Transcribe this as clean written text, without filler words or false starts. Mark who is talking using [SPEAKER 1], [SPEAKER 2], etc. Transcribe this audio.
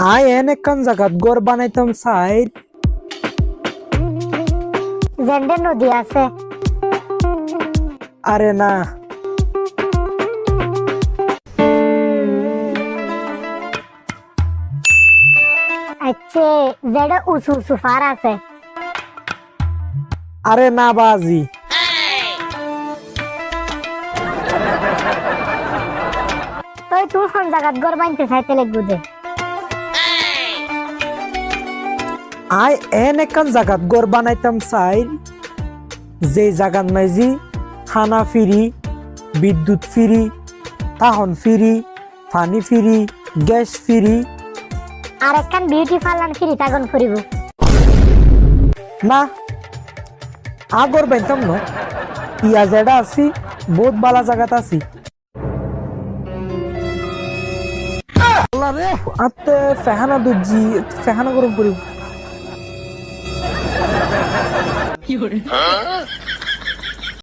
[SPEAKER 1] I N একখান জায়গাত ঘর বানাইতাম সাইড
[SPEAKER 2] জেন্ডে নদী আছে।
[SPEAKER 1] আরে না
[SPEAKER 2] আচ্ছা জেডে উঁচু উঁচু ফার আছে।
[SPEAKER 1] আরে না বাজি
[SPEAKER 2] তুই তুই কোন জায়গাত ঘর বানতে চাইতে লাগবো দে।
[SPEAKER 1] আই এন একখান জায়গাত ঘর বানাইতাম সাইড যে জায়গার মাঝি খানা ফ্রি, বিদ্যুৎ ফ্রি, তাহন ফ্রি, পানি ফ্রি, গ্যাস ফ্রি।
[SPEAKER 2] আর একখান বিউটি পার্লার ফ্রি তাগন ফুরিব।
[SPEAKER 1] না আগর বাইতাম না, ইয়া যেটা আছি বহুত বালা জায়গাত আছি। আল্লাহ রে আতে ফেহানা দুজি ফেহানা গরম করিব।